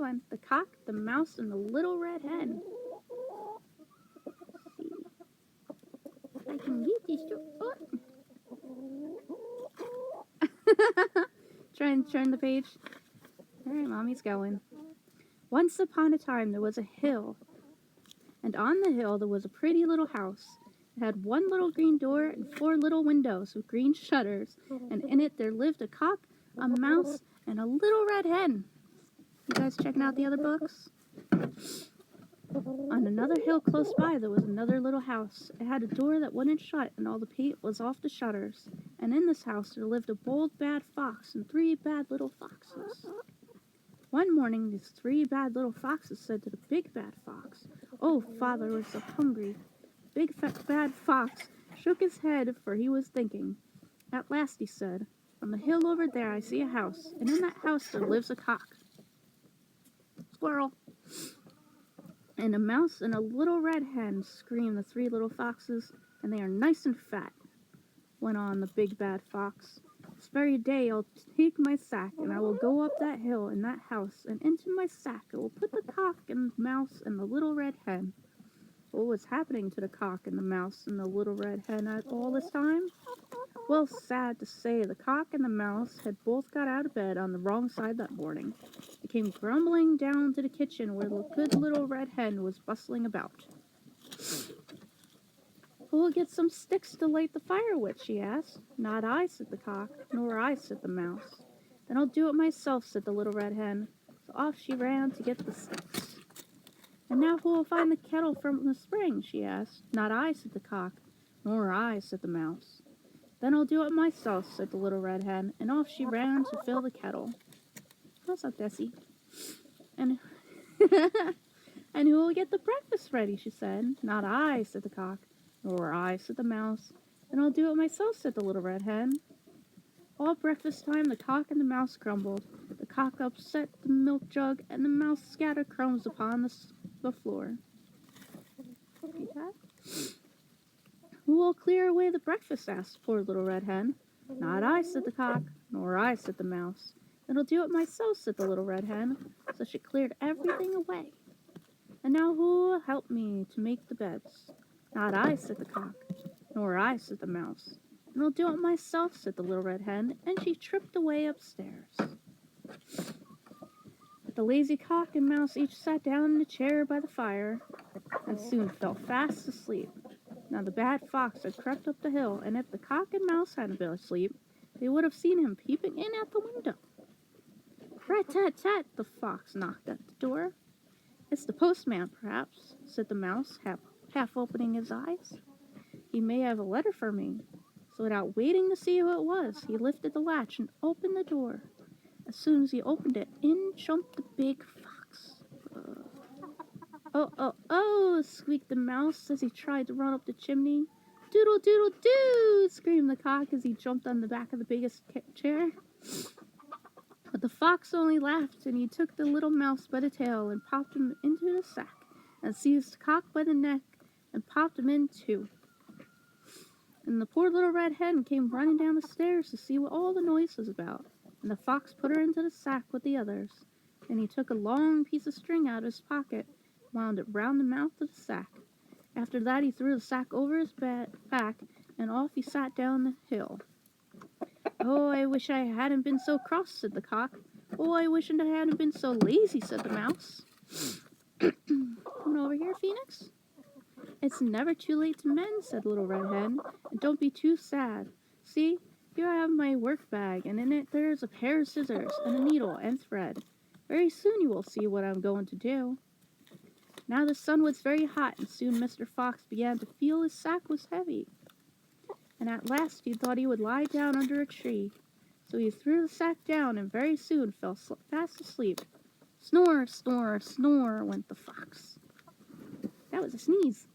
went the cock, the mouse, and the little red hen. Let's see if I can get this to... Oh. Try and turn the page. Alright, Mommy's going. Once upon a time there was a hill, and on the hill there was a pretty little house. It had one little green door and 4 little windows with green shutters, and in it there lived a cock, a mouse, and a little red hen. You guys checking out the other books? On another hill close by there was another little house. It had a door that wouldn't shut, and all the paint was off the shutters. And in this house there lived a bold bad fox and 3 bad little foxes. One morning these 3 bad little foxes said to the big bad fox, "Oh, father, we're so hungry." Big fat bad fox shook his head, for he was thinking. At last he said, "On the hill over there I see a house, and in that house there lives a cock, squirrel, and a mouse and a little red hen," screamed the 3 little foxes, "and they are nice and fat," went on the big bad fox. "This very day I'll take my sack, and I will go up that hill in that house, and into my sack I will put the cock and mouse and the little red hen." What was happening to the cock and the mouse and the little red hen at all this time? Well, sad to say, the cock and the mouse had both got out of bed on the wrong side that morning. They came grumbling down to the kitchen where the good little red hen was bustling about. "Who will get some sticks to light the fire with?" she asked. "Not I," said the cock. "Nor I," said the mouse. "Then I'll do it myself," said the little red hen. So off she ran to get the sticks. "And now who will find the kettle from the spring?" she asked. "Not I," said the cock. "Nor I," said the mouse. "Then I'll do it myself," said the little red hen, and off she ran to fill the kettle. What's up, Bessie? And and who will get the breakfast ready?" she said. "Not I," said the cock. "Nor I," said the mouse. "Then I'll do it myself," said the little red hen. All breakfast time the cock and the mouse grumbled. The cock upset the milk jug, and the mouse scattered crumbs upon the floor. Repeat that. "Who will clear away the breakfast?" asked poor little red hen. "Not I," said the cock. "Nor I," said the mouse. "Then I'll do it myself," said the little red hen. So she cleared everything away. "And now who will help me to make the beds?" "Not I," said the cock. "Nor I," said the mouse. "And I'll do it myself," said the little red hen, and she tripped away upstairs. But the lazy cock and mouse each sat down in a chair by the fire, and soon fell fast asleep. Now the bad fox had crept up the hill, and if the cock and mouse hadn't been asleep, they would have seen him peeping in at the window. "Rat-tat-tat!" the fox knocked at the door. "It's the postman, perhaps," said the mouse, half opening his eyes. "He may have a letter for me." So without waiting to see who it was, he lifted the latch and opened the door. As soon as he opened it, in jumped the big fox. Oh, squeaked the mouse as he tried to run up the chimney. "Doodle, doodle, doo!" screamed the cock as he jumped on the back of the biggest chair. But the fox only laughed, and he took the little mouse by the tail and popped him into the sack, and seized the cock by the neck and popped him in too. And the poor little red hen came running down the stairs to see what all the noise was about, and the fox put her into the sack with the others. Then he took a long piece of string out of his pocket, wound it round the mouth of the sack. After that he threw the sack over his back, and off he sat down the hill. "Oh, I wish I hadn't been so cross," said the cock. "Oh, I wish I hadn't been so lazy," said the mouse. "Come over here, Phoenix." "It's never too late to mend," said Little Red Hen, "and don't be too sad. See, here I have my work bag, and in it there is a pair of scissors, and a needle and thread. Very soon you will see what I'm going to do." Now the sun was very hot, and soon Mr. Fox began to feel his sack was heavy. And at last he thought he would lie down under a tree. So he threw the sack down, and very soon fell fast asleep. Snore, snore, snore, went the fox. That was a sneeze.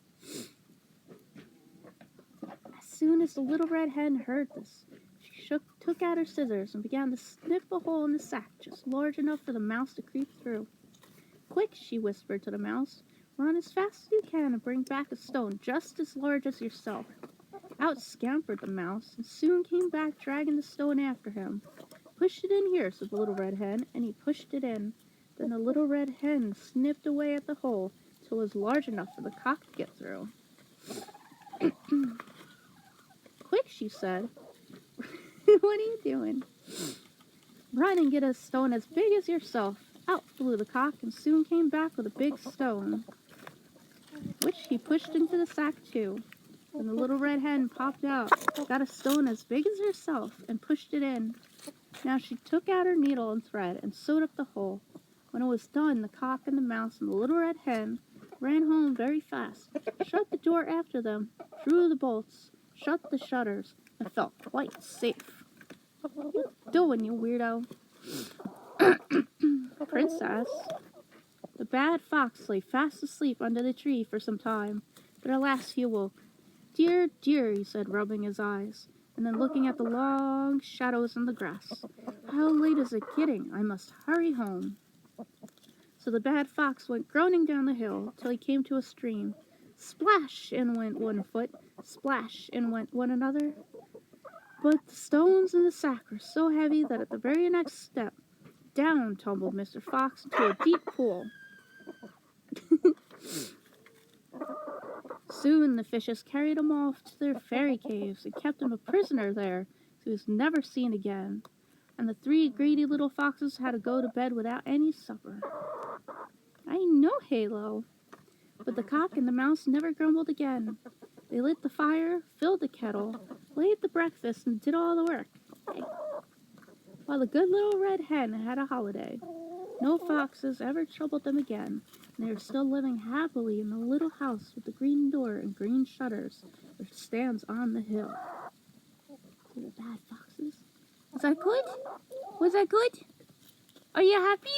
As soon as the Little Red Hen heard this, she took out her scissors and began to snip a hole in the sack just large enough for the mouse to creep through. "Quick," she whispered to the mouse, "run as fast as you can and bring back a stone just as large as yourself." Out scampered the mouse, and soon came back dragging the stone after him. "Push it in here," said the Little Red Hen, and he pushed it in. Then the little red hen snipped away at the hole till it was large enough for the cock to get through. Quick, she said. What are you doing? Run and get a stone as big as yourself. Out flew the cock and soon came back with a big stone, which he pushed into the sack too. Then the little red hen popped out, got a stone as big as herself, and pushed it in. Now she took out her needle and thread and sewed up the hole. When it was done, the cock and the mouse and the little red hen ran home very fast, shut the door after them, drew the bolts, shut the shutters, and felt quite safe. What you doing, you weirdo? Princess. The bad fox lay fast asleep under the tree for some time, but at last he awoke. Dear, dear, he said, rubbing his eyes, and then looking at the long shadows in the grass. How late is it getting? I must hurry home. So the bad fox went groaning down the hill till he came to a stream. Splash in went one foot, splash in went one another. But the stones in the sack were so heavy that at the very next step, down tumbled Mr. Fox into a deep pool. Soon the fishes carried him off to their fairy caves and kept him a prisoner there, so he was never seen again. And the 3 greedy little foxes had to go to bed without any supper. I know, Halo. But the cock and the mouse never grumbled again. They lit the fire, filled the kettle, laid the breakfast, and did all the work. While the good little red hen had a holiday. No foxes ever troubled them again, and they are still living happily in the little house with the green door and green shutters, which stands on the hill. To the bad foxes. Was that good? Was that good? Are you happy?